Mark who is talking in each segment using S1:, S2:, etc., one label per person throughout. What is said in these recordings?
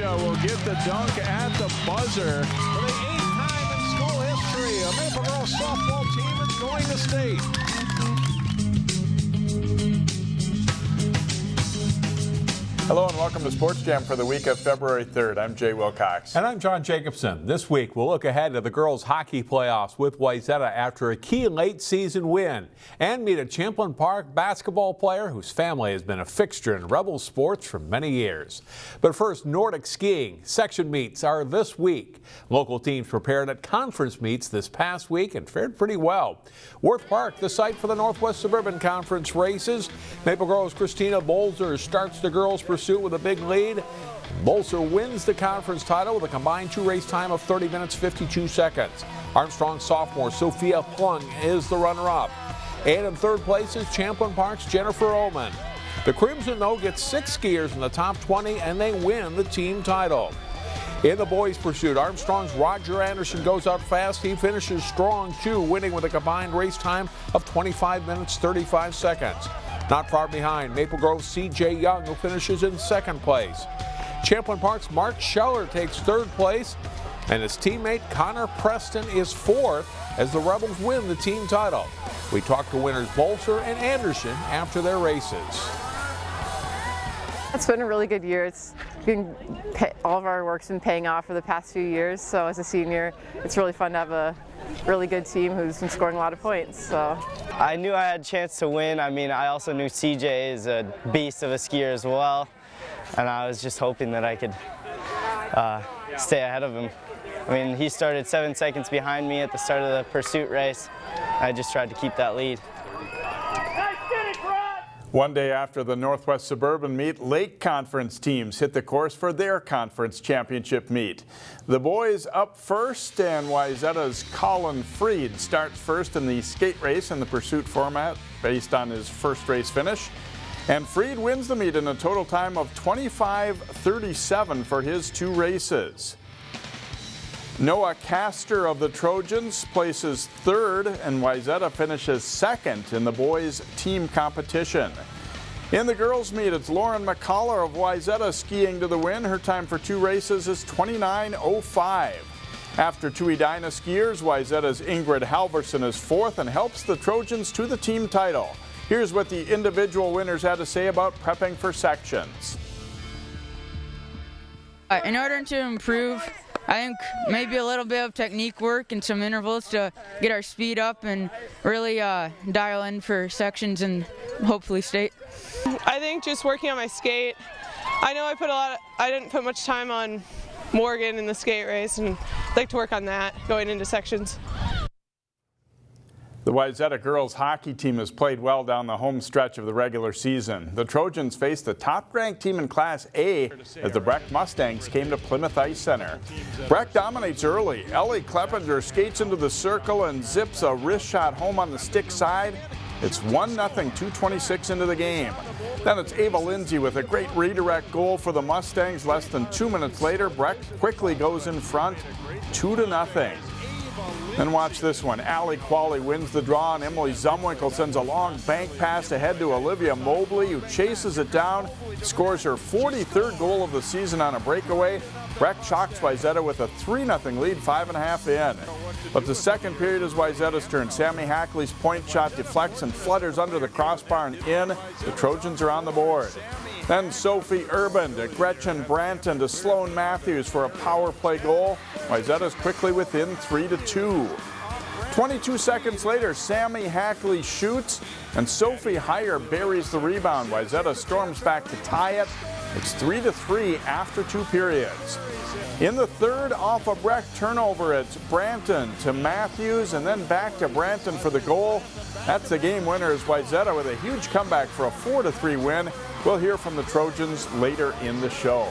S1: Osseo will get the dunk at the buzzer. For the 8th time in school history, a Maple Girls softball team is going to state.
S2: Hello and welcome to Sports Jam for the week of February 3rd. I'm Jay Wilcox.
S3: And I'm John Jacobson. This week we'll look ahead to the girls hockey playoffs with Wayzata after a key late season win and meet a Champlin Park basketball player whose family has been a fixture in Rebel sports for many years. But first, Nordic skiing section meets are this week. Local teams prepared at conference meets this past week and fared pretty well. Worth Park, the site for the Northwest Suburban Conference races. Maple Girls' Christina Bolzer starts the girls' pursuit with a big lead. Bolzer wins the conference title with a combined 2-race time of 30 minutes 52 seconds. Armstrong sophomore Sophia Plung is the runner-up. And in third place is Champlin Park's Jennifer Ullman. The Crimson, though, gets 6 skiers in the top 20 and they win the team title. In the boys' pursuit, Armstrong's Roger Anderson goes out fast. He finishes strong, too, winning with a combined race time of 25 minutes 35 seconds. Not far behind, Maple Grove's C.J. Young, who finishes in second place. Champlin Park's Mark Scheller takes third place, and his teammate Connor Preston is fourth as the Rebels win the team title. We talked to winners Bolzer and Anderson after their races.
S4: It's been a really good year. All of our work's been paying off for the past few years, so as a senior, it's really fun to have a really good team who's been scoring a lot of points. So
S5: I knew I had a chance to win. I mean, I also knew CJ is a beast of a skier as well, and I was just hoping that I could stay ahead of him. I mean, he started 7 seconds behind me at the start of the pursuit race. I just tried to keep that lead.
S2: One day after the Northwest Suburban meet, Lake Conference teams hit the course for their conference championship meet. The boys up first, and Wayzata's Colin Freed starts first in the skate race in the pursuit format based on his first race finish. And Freed wins the meet in a total time of 25:37 for his 2 races. Noah Castor of the Trojans places third, and Wayzata finishes second in the boys' team competition. In the girls' meet, it's Lauren McCullough of Wayzata skiing to the win. Her time for 2 races is 29:05. After 2 Edina skiers, Wayzata's Ingrid Halverson is fourth and helps the Trojans to the team title. Here's what the individual winners had to say about prepping for sections.
S6: In order to improve, I think maybe a little bit of technique work and some intervals to get our speed up and really dial in for sections and hopefully state.
S7: I think just working on my skate. I know I didn't put much time on Morgan in the skate race, and I'd like to work on that going into sections.
S2: The Wayzata girls hockey team has played well down the home stretch of the regular season. The Trojans faced the top-ranked team in Class A as the Breck Mustangs came to Plymouth Ice Center. Breck dominates early. Ellie Kleppinger skates into the circle and zips a wrist shot home on the stick side. It's 1-0, 2:26 into the game. Then it's Ava Lindsay with a great redirect goal for the Mustangs. Less than 2 minutes later, Breck quickly goes in front, 2-0. Then watch this one. Allie Qualley wins the draw, and Emily Zumwinkle sends a long bank pass ahead to Olivia Mobley, who chases it down, scores her 43rd goal of the season on a breakaway. Breck shocks Wayzata with a 3-0 lead, 5.5 in. But the second period is Wayzata's turn. Sammy Hackley's point shot deflects and flutters under the crossbar and in. The Trojans are on the board. Then Sophie Urban to Gretchen Branton to Sloan Matthews for a power play goal. Wayzata's quickly within 3-2. 22 seconds later, Sammy Hackley shoots, and Sophie Heyer buries the rebound. Wayzata storms back to tie it. It's 3-3 after 2 periods. In the third, off a Breck turnover, it's Branton to Matthews and then back to Branton for the goal. That's the game winner, as Wayzata with a huge comeback for a 4-3 win. We'll hear from the Trojans later in the show.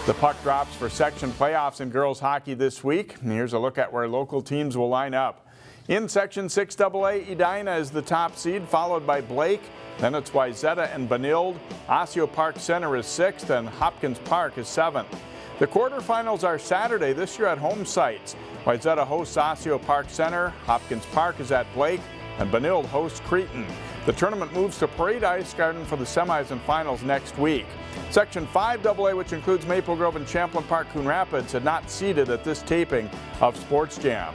S2: The puck drops for section playoffs in girls hockey this week. And here's a look at where local teams will line up. In Section 6AA, Edina is the top seed, followed by Blake. Then it's Wayzata and Benilde. Osseo Park Center is 6th, and Hopkins Park is 7th. The quarterfinals are Saturday, this year at home sites. Wayzata hosts Osseo Park Center, Hopkins Park is at Blake, and Benilde hosts Cretin. The tournament moves to Parade Ice Garden for the semis and finals next week. Section 5 AA, which includes Maple Grove and Champlin Park, Coon Rapids, had not seeded at this taping of Sports Jam.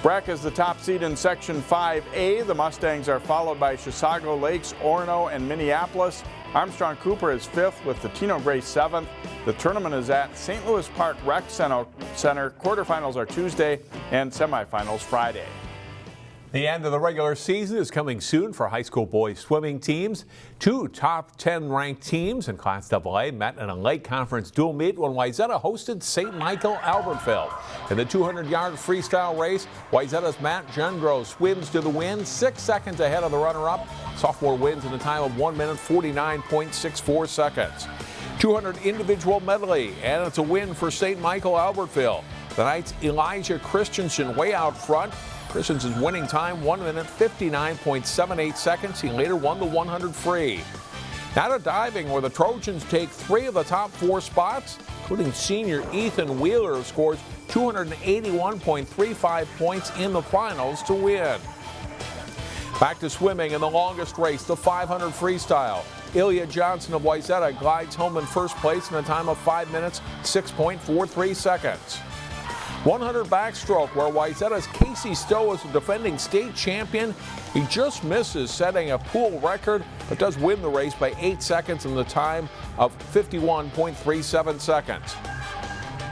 S2: Breck is the top seed in Section 5A. The Mustangs are followed by Chisago Lakes, Orono, and Minneapolis. Armstrong Cooper is 5th with the Tino Gray 7th. The tournament is at St. Louis Park Rec Center. Quarterfinals are Tuesday and semifinals Friday.
S3: The end of the regular season is coming soon for high school boys swimming teams. Two top 10 ranked teams in Class AA met in a late conference dual meet when Wayzata hosted St. Michael Albertville. In the 200-yard freestyle race, Wayzata's Matt Gendro swims to the win, 6 seconds ahead of the runner-up. Sophomore wins in a time of 1 minute 49.64 seconds. 200 individual medley, and it's a win for St. Michael Albertville. The Knights' Elijah Christensen way out front. Christensen's winning time 1 minute 59.78 seconds. He later won the 100 free. Now to diving, where the Trojans take 3 of the top 4 spots, including senior Ethan Wheeler, who scores 281.35 points in the finals to win. Back to swimming in the longest race, the 500 freestyle. Ilya Johnson of Wayzata glides home in first place in a time of 5 minutes 6.43 seconds. 100 backstroke, where Wayzata's Casey Stowe is the defending state champion. He just misses setting a pool record, but does win the race by 8 seconds in the time of 51.37 seconds.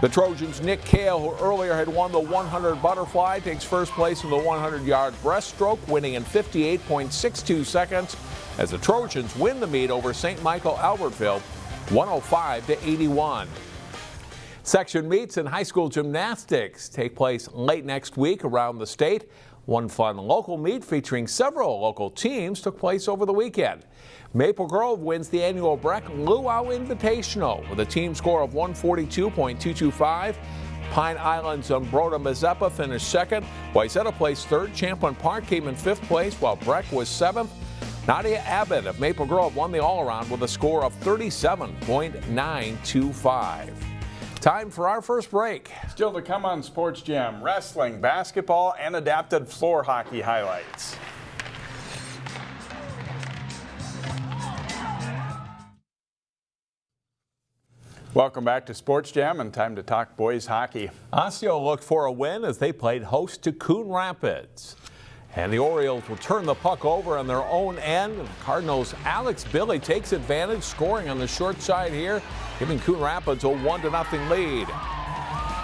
S3: The Trojans' Nick Kale, who earlier had won the 100 butterfly, takes first place in the 100-yard breaststroke, winning in 58.62 seconds, as the Trojans win the meet over St. Michael Albertville 105-81. Section meets in high school gymnastics take place late next week around the state. One fun local meet featuring several local teams took place over the weekend. Maple Grove wins the annual Breck Luau Invitational with a team score of 142.225. Pine Island's Broda Mazeppa finished second. Wayzata placed third. Champlin Park came in 5th place, while Breck was 7th. Nadia Abbott of Maple Grove won the all-around with a score of 37.925. Time for our first break.
S2: Still to come on Sports Jam, wrestling, basketball, and adapted floor hockey highlights. Welcome back to Sports Jam, and time to talk boys hockey.
S3: Osseo looked for a win as they played host to Coon Rapids. And the Orioles will turn the puck over on their own end. Cardinals' Alex Billy takes advantage, scoring on the short side here, giving Coon Rapids a 1-0 lead.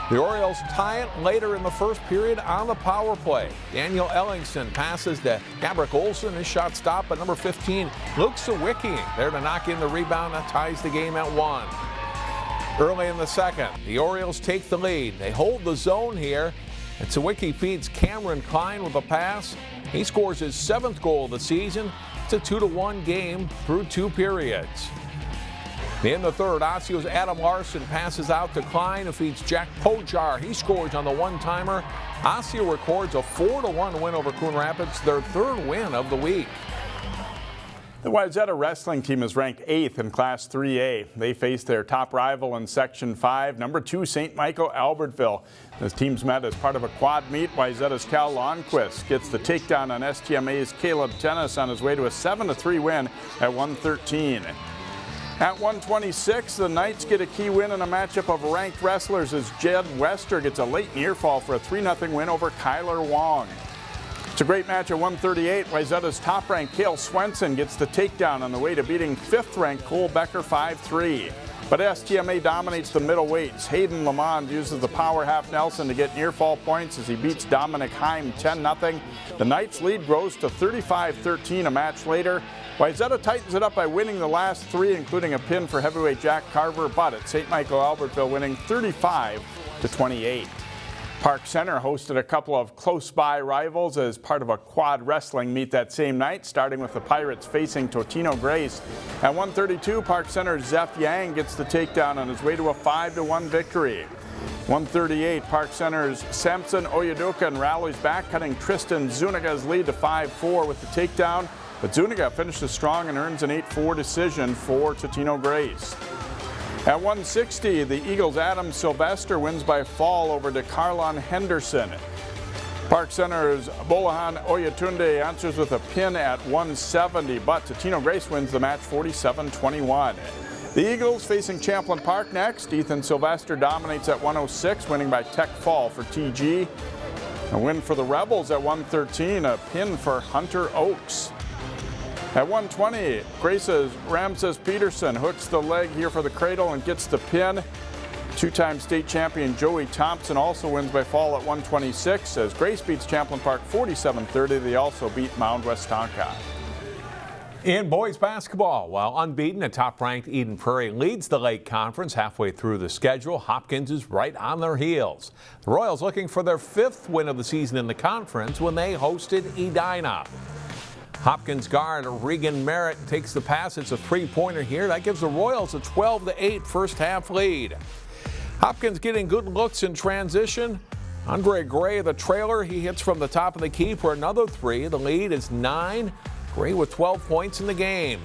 S3: The Orioles tie it later in the first period on the power play. Daniel Ellingston passes to Gabrick Olsen. His shot stopped by number 15, Luke Sawicki, there to knock in the rebound that ties the game at 1. Early in the second, the Orioles take the lead. They hold the zone here. And Sawicki feeds Cameron Klein with a pass. He scores his 7th goal of the season. It's a 2-1 game through 2 periods. In the third, Osseo's Adam Larson passes out to Klein, who feeds Jack Pojar. He scores on the one-timer. Osseo records a 4-1 win over Coon Rapids, their 3rd win of the week.
S2: The Wayzata wrestling team is ranked 8th in Class 3A. They face their top rival in Section 5, number 2 St. Michael Albertville. This team's met as part of a quad meet. Wayzata's Cal Lonnquist gets the takedown on STMA's Caleb Tennis on his way to a 7-3 win at 113. At 126, the Knights get a key win in a matchup of ranked wrestlers as Jed Wester gets a late near fall for a 3-0 win over Kyler Wong. It's a great match at 138. Wayzata's top-ranked Cale Swenson gets the takedown on the way to beating 5th-ranked Cole Becker 5-3. But STMA dominates the middleweights. Hayden Lamond uses the power half Nelson to get near-fall points as he beats Dominic Heim 10-0. The Knights' lead grows to 35-13 a match later. Wayzata tightens it up by winning the last 3, including a pin for heavyweight Jack Carver, but at St. Michael Albertville winning 35-28. Park Center hosted a couple of close-by rivals as part of a quad wrestling meet that same night, starting with the Pirates facing Totino Grace. At 132, Park Center's Zeph Yang gets the takedown on his way to a 5-1 victory. 138, Park Center's Samson Oyedukan rallies back, cutting Tristan Zuniga's lead to 5-4 with the takedown, but Zuniga finishes strong and earns an 8-4 decision for Totino Grace. At 160, the Eagles' Adam Sylvester wins by fall over to Carlon Henderson. Park Center's Bolahan Oyatunde answers with a pin at 170, but Totino Grace wins the match 47-21. The Eagles facing Champlin Park next. Ethan Sylvester dominates at 106, winning by tech fall for TG. A win for the Rebels at 113, a pin for Hunter Oaks. At 120, Grace's Ramses Peterson hooks the leg here for the cradle and gets the pin. Two-time state champion Joey Thompson also wins by fall at 126 as Grace beats Champlin Park 47-30. They also beat Mound Westonka.
S3: In boys basketball, while unbeaten, a top-ranked Eden Prairie leads the Lake Conference halfway through the schedule. Hopkins is right on their heels. The Royals looking for their 5th win of the season in the conference when they hosted Edina. Hopkins guard Regan Merritt takes the pass. It's a three-pointer here. That gives the Royals a 12-8 first-half lead. Hopkins getting good looks in transition. Andre Gray, the trailer, he hits from the top of the key for another 3. The lead is 9. Gray with 12 points in the game.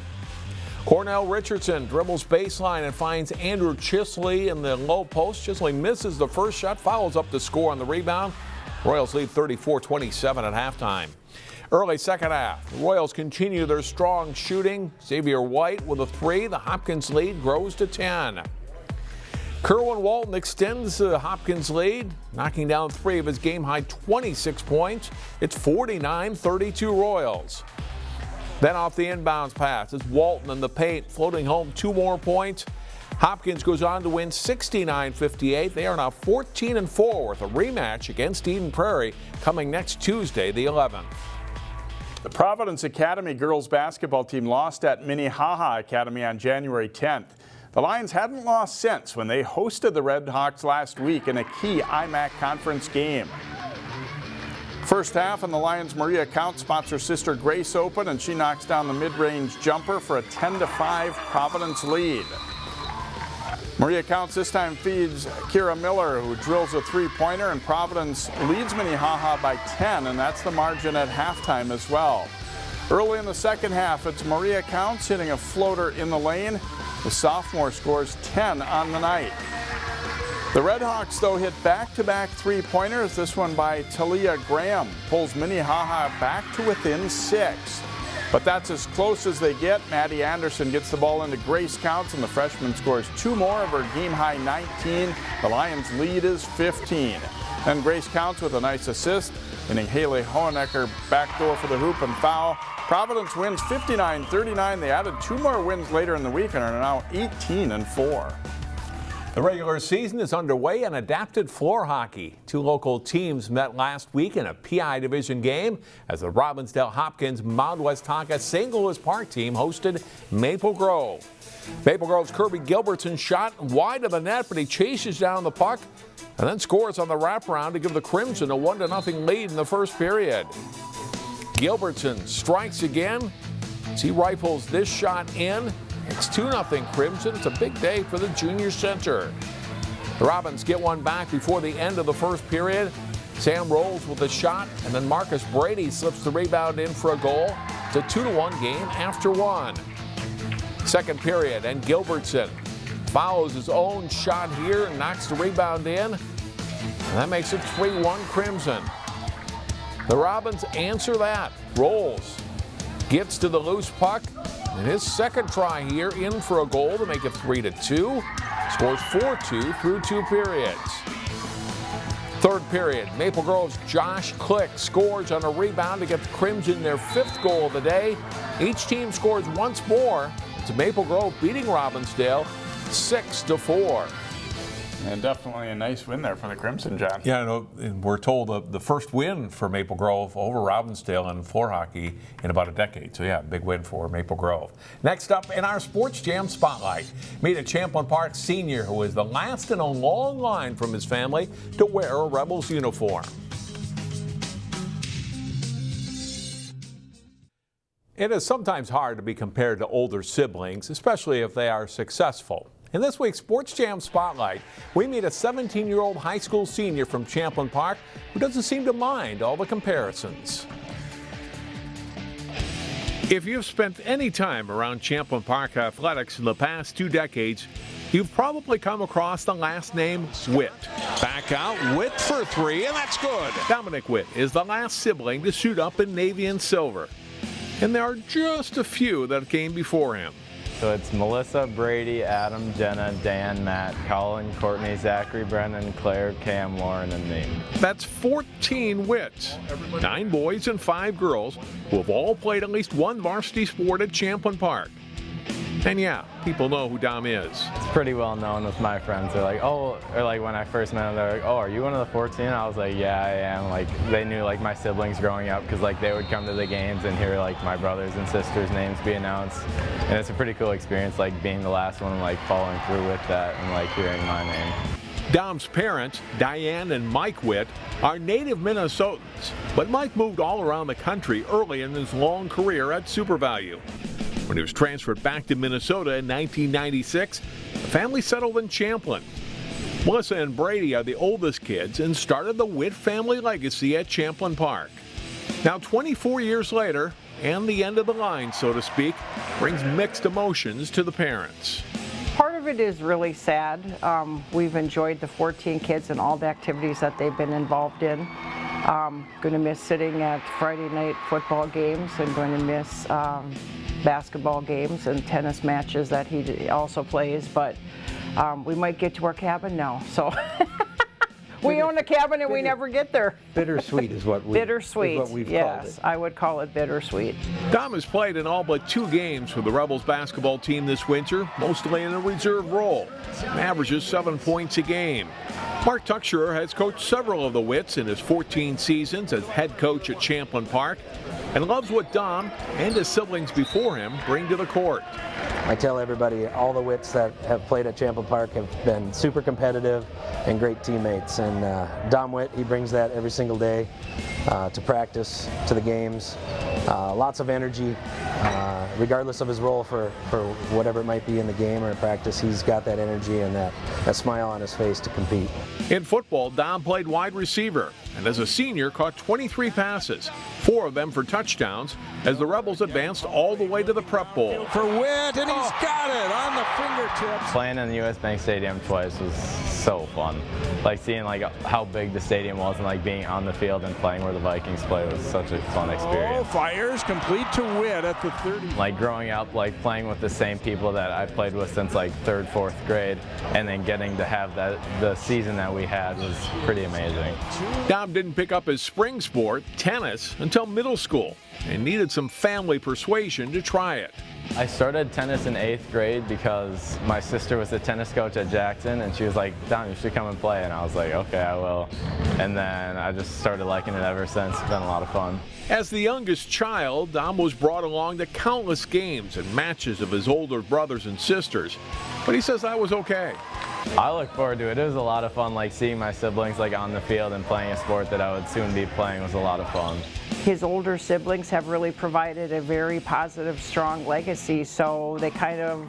S3: Cornell Richardson dribbles baseline and finds Andrew Chisley in the low post. Chisley misses the first shot, follows up the score on the rebound. Royals lead 34-27 at halftime. Early second half, the Royals continue their strong shooting. Xavier White with a 3. The Hopkins lead grows to 10. Kerwin Walton extends the Hopkins lead, knocking down 3 of his game-high 26 points. It's 49-32 Royals. Then off the inbounds pass, it's Walton in the paint, floating home 2 more points. Hopkins goes on to win 69-58. They are now 14-4 with a rematch against Eden Prairie coming next Tuesday, the 11th.
S2: The Providence Academy girls basketball team lost at Minnehaha Academy on January 10th. The Lions hadn't lost since when they hosted the Red Hawks last week in a key IMAC conference game. First half, and the Lions' Maria Count spots her sister Grace open, and she knocks down the mid-range jumper for a 10-5 Providence lead. Maria Counts this time feeds Kira Miller, who drills a three-pointer, and Providence leads Minnehaha by 10, and that's the margin at halftime as well. Early in the second half, it's Maria Counts hitting a floater in the lane. The sophomore scores 10 on the night. The Red Hawks, though, hit back-to-back three-pointers. This one by Talia Graham pulls Minnehaha back to within 6. But that's as close as they get. Maddie Anderson gets the ball into Grace Counts, and the freshman scores 2 more of her game-high 19. The Lions' lead is 15. Then Grace Counts with a nice assist, hitting Haley Hohenecker backdoor for the hoop and foul. Providence wins 59-39. They added 2 more wins later in the week and are now 18-4.
S3: The regular season is underway in adapted floor hockey. 2 local teams met last week in a PI division game as the Robbinsdale Hopkins Mound Westonka St. Louis Park team hosted Maple Grove. Maple Grove's Kirby Gilbertson shot wide of the net, but he chases down the puck and then scores on the wraparound to give the Crimson a 1-0 lead in the first period. Gilbertson strikes again as he rifles this shot in. It's 2-0 Crimson. It's a big day for the junior center. The Robins get one back before the end of the first period. Sam rolls with a shot, and then Marcus Brady slips the rebound in for a goal. It's a 2-1 game after 1. Second period, and Gilbertson follows his own shot here and knocks the rebound in. And that makes it 3-1 Crimson. The Robins answer that. Rolls, gets to the loose puck, and his second try here in for a goal to make it 3-2. Scores 4-2 through 2 periods. Third period, Maple Grove's Josh Click scores on a rebound to get the Crimson their 5th goal of the day. Each team scores once more. It's Maple Grove beating Robbinsdale 6-4.
S2: And definitely a nice win there for the Crimson, John.
S3: Yeah, no, we're told the first win for Maple Grove over Robbinsdale in floor hockey in about a decade. So yeah, big win for Maple Grove. Next up in our Sports Jam Spotlight, meet a Champlin Park senior who is the last in a long line from his family to wear a Rebels uniform. It is sometimes hard to be compared to older siblings, especially if they are successful. In this week's Sports Jam Spotlight, we meet a 17-year-old high school senior from Champlin Park who doesn't seem to mind all the comparisons. If you've spent any time around Champlin Park athletics in the past 2 decades, You've probably come across the last name Witt.
S1: Back out, Witt for three, and that's good.
S3: Dominic Witt is the last sibling to suit up in navy and silver. And there are just a few that came before him.
S5: So it's Melissa, Brady, Adam, Jenna, Dan, Matt, Colin, Courtney, Zachary, Brennan, Claire, Cam, Lauren, and me.
S3: That's 14 Witts, 9 boys and 5 girls who have all played at least one varsity sport at Champlin Park. And yeah, people know who Dom is.
S5: It's pretty well known with my friends. They're like, oh, or like when I first met them, they're like, oh, are you one of the 14? I was like, yeah, I am. Like they knew like my siblings growing up because like they would come to the games and hear like my brothers and sisters' names be announced. And it's a pretty cool experience, like being the last one, like following through with that and like hearing my name.
S3: Dom's parents, Diane and Mike Witt, are native Minnesotans, but Mike moved all around the country early in his long career at Super Value. When he was transferred back to Minnesota in 1996, the family settled in Champlin. Melissa and Brady are the oldest kids and started the Witt family legacy at Champlin Park. Now 24 years later, and the end of the line, so to speak, brings mixed emotions to the parents.
S8: Part of it is really sad. We've enjoyed the 14 kids and all the activities that they've been involved in. Going to miss sitting at Friday night football games and going to miss basketball games and tennis matches that he also plays, but we might get to our cabin now, so we own a cabin and we never get there.
S9: Bittersweet is what we've called it.
S8: Yes, I would call it bittersweet.
S3: Dom has played in all but 2 games for the Rebels basketball team this winter, mostly in a reserve role, and averages 7 points a game. Mark Tucksher has coached several of the Witts in his 14 seasons as head coach at Champlin Park and loves what Dom and his siblings before him bring to the court.
S9: I tell everybody, all the Witts that have played at Champlin Park have been super competitive and great teammates. And Dom Witt, he brings that every single day to practice, to the games. Lots of energy, regardless of his role for whatever it might be in the game or in practice. He's got that energy and that smile on his face to compete.
S3: In football, Dom played wide receiver and as a senior caught 23 passes, 4 of them for touchdowns, as the Rebels advanced all the way to the Prep Bowl.
S1: For Witt, and he's got it on the fingertips.
S5: Playing in the US Bank Stadium twice was so fun. Like seeing like how big the stadium was and like being on the field and playing where the Vikings play was such a fun experience.
S1: Oh, fires complete to Witt at the 30.
S5: Like growing up, like playing with the same people that I played with since like 3rd, 4th grade, and then getting to have the season that we had was pretty amazing.
S3: Dom didn't pick up his spring sport, tennis, until middle school and needed some family persuasion to try it.
S5: I started tennis in 8th grade because my sister was a tennis coach at Jackson and she was like, Dom, you should come and play. And I was like, okay, I will. And then I just started liking it ever since. It's been a lot of fun.
S3: As the youngest child, Dom was brought along to countless games and matches of his older brothers and sisters. But he says that was okay.
S5: I look forward to it. It was a lot of fun, like seeing my siblings like on the field and playing a sport that I would soon be playing was a lot of fun.
S8: His older siblings have really provided a very positive, strong legacy, so they kind of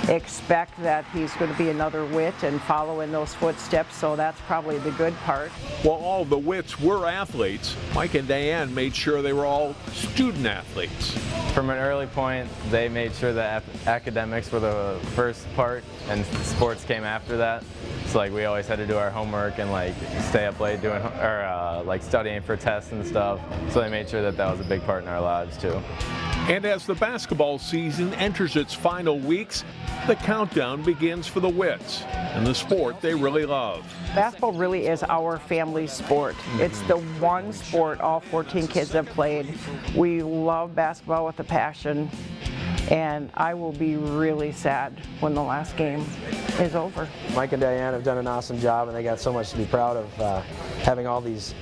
S8: expect that he's going to be another Witt and follow in those footsteps, so that's probably the good part.
S3: While all the Witts were athletes, Mike and Diane made sure they were all student athletes.
S5: From an early point, they made sure that academics were the first part and sports came after that. So like we always had to do our homework and like stay up late doing like studying for tests and stuff. So they made sure that that was a big part in our lives too.
S3: And as the basketball season enters its final weeks, the countdown begins for the Witts and the sport they really love.
S8: Basketball really is our family sport. It's the one sport all 14 kids have played. We love basketball with a passion, and I will be really sad when the last game is over.
S9: Mike and Diane have done an awesome job, and they got so much to be proud of, having all these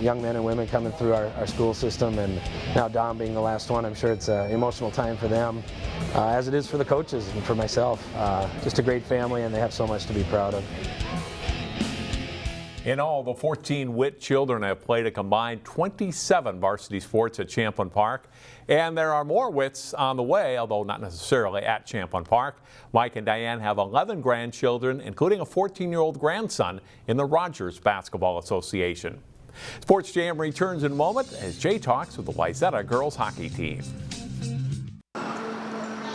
S9: young men and women coming through our school system, and now Dom being the last one. I'm sure it's an emotional time for them, as it is for the coaches and for myself. Just a great family, and they have so much to be proud of.
S3: In all, the 14 Witt children have played a combined 27 varsity sports at Champlin Park. And there are more Witts on the way, although not necessarily at Champlin Park. Mike and Diane have 11 grandchildren, including a 14-year-old grandson in the Rogers Basketball Association. Sports Jam returns in a moment as Jay talks with the Wayzata girls hockey team.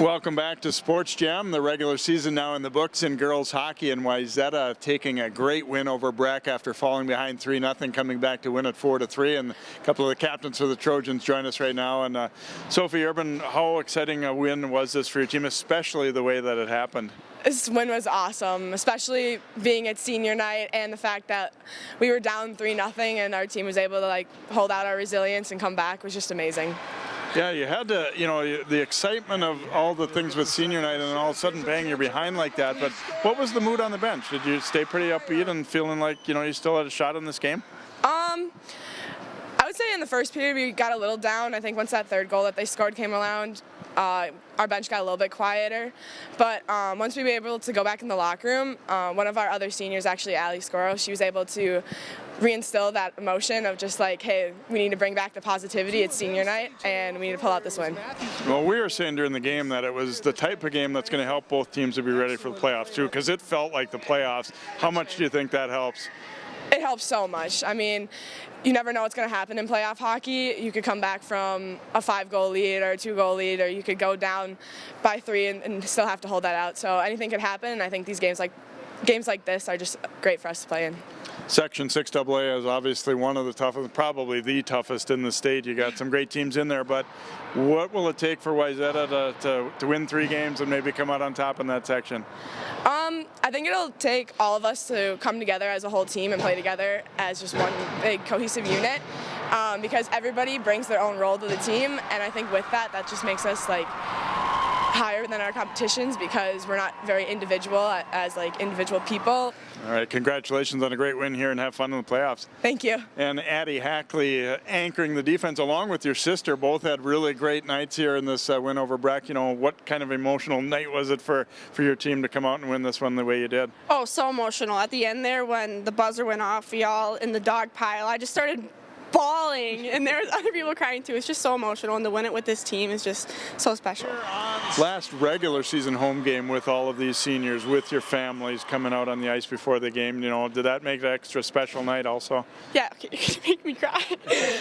S2: Welcome back to Sports Jam. The regular season now in the books in girls hockey, and Wayzata taking a great win over Breck after falling behind 3-0, coming back to win it 4-3. And a couple of the captains for the Trojans join us right now. And Sophie Urban, how exciting a win was this for your team, especially the way that it happened?
S10: This win was awesome, especially being at senior night and the fact that we were down 3-0 and our team was able to hold out our resilience and come back was just amazing.
S2: Yeah, you had to, the excitement of all the things with senior night, and then all of a sudden, bang, you're behind like that. But what was the mood on the bench? Did you stay pretty upbeat and feeling like, you still had a shot in this game?
S10: I would say in the first period we got a little down. I think once that third goal that they scored came around, our bench got a little bit quieter. But once we were able to go back in the locker room, one of our other seniors, actually Addy, she was able to reinstill that emotion of just hey, we need to bring back the positivity. It's senior night, and we need to pull out this win.
S2: Well, we were saying during the game that it was the type of game that's going to help both teams to be ready for the playoffs, too, because it felt like the playoffs. How much do you think that helps?
S10: It helps so much. I mean, you never know what's going to happen in playoff hockey. You could come back from a 5-goal lead or a 2-goal lead, or you could go down by 3 and still have to hold that out. So anything could happen, and I think these games like this are just great for us to play in.
S2: Section 6AA is obviously one of the toughest, probably the toughest in the state. You got some great teams in there, but what will it take for Wayzata to win 3 games and maybe come out on top in that section?
S10: I think it'll take all of us to come together as a whole team and play together as just one big cohesive unit, because everybody brings their own role to the team, and I think with that just makes us higher than our competitions because we're not very individual as individual people.
S2: All right, congratulations on a great win here and have fun in the playoffs.
S10: Thank you.
S2: And Addy, Hackley anchoring the defense along with your sister, both had really great nights here in this win over Breck. What kind of emotional night was it for your team to come out and win this one the way you did?
S11: Oh, so emotional. At the end there when the buzzer went off, we all in the dog pile, I just started bawling, and there was other people crying too. It's just so emotional, and to win it with this team is just so special.
S2: Last regular season home game with all of these seniors, with your families coming out on the ice before the game, did that make it an extra special night also?
S11: Yeah, okay, you're gonna make me cry.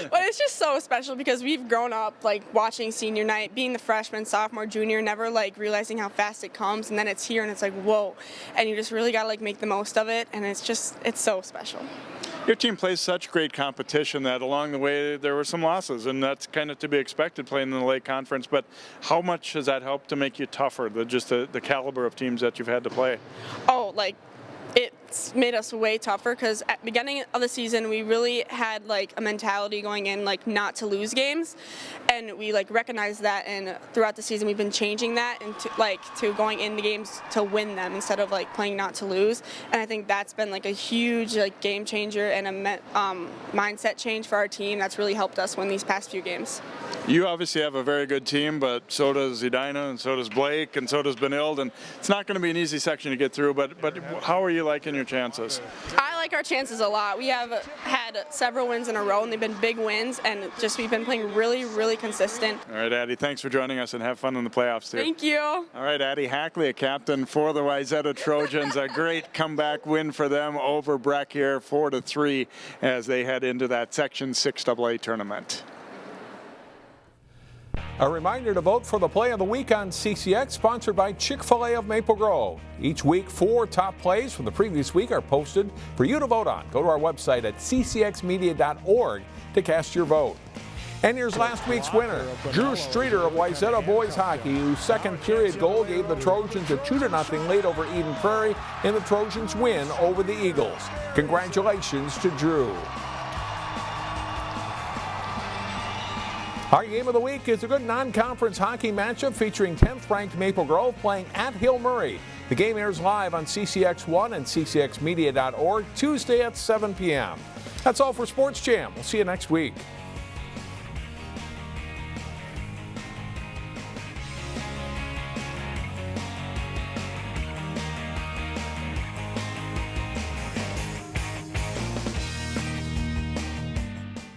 S11: But it's just so special because we've grown up watching senior night, being the freshman, sophomore, junior, never realizing how fast it comes, and then it's here and it's whoa, and you just really gotta make the most of it, and it's so special.
S2: Your team plays such great competition that along the way there were some losses, and that's kind of to be expected playing in the Lake Conference, but how much has that helped to make you tougher, the caliber of teams that you've had to play?
S11: Oh, it's made us way tougher because at the beginning of the season we really had a mentality going in not to lose games, and we recognized that, and throughout the season we've been changing that into to going into games to win them instead of playing not to lose, and I think that's been a huge game changer and a mindset change for our team that's really helped us win these past few games.
S2: You obviously have a very good team, but so does Edina, and so does Blake, and so does Benilde, and it's not going to be an easy section to get through, but how are you liking your chances?
S11: I like our chances a lot. We have had several wins in a row, and they've been big wins, and we've been playing really, really consistent.
S2: All right, Addy, thanks for joining us, and have fun in the playoffs, too.
S11: Thank you.
S2: All right, Addy Hackley, a captain for the Wayzata Trojans. A great comeback win for them over Breck here, 4-3, as they head into that Section 6AA tournament.
S3: A reminder to vote for the play of the week on CCX, sponsored by Chick-fil-A of Maple Grove. Each week, 4 top plays from the previous week are posted for you to vote on. Go to our website at ccxmedia.org to cast your vote. And here's last week's winner, Drew Streeter of Wayzata Boys Hockey, whose second period goal gave the Trojans a 2-0 lead over Eden Prairie in the Trojans' win over the Eagles. Congratulations to Drew. Our game of the week is a good non-conference hockey matchup featuring 10th-ranked Maple Grove playing at Hill Murray. The game airs live on CCX1 and ccxmedia.org Tuesday at 7 p.m. That's all for Sports Jam. We'll see you next week.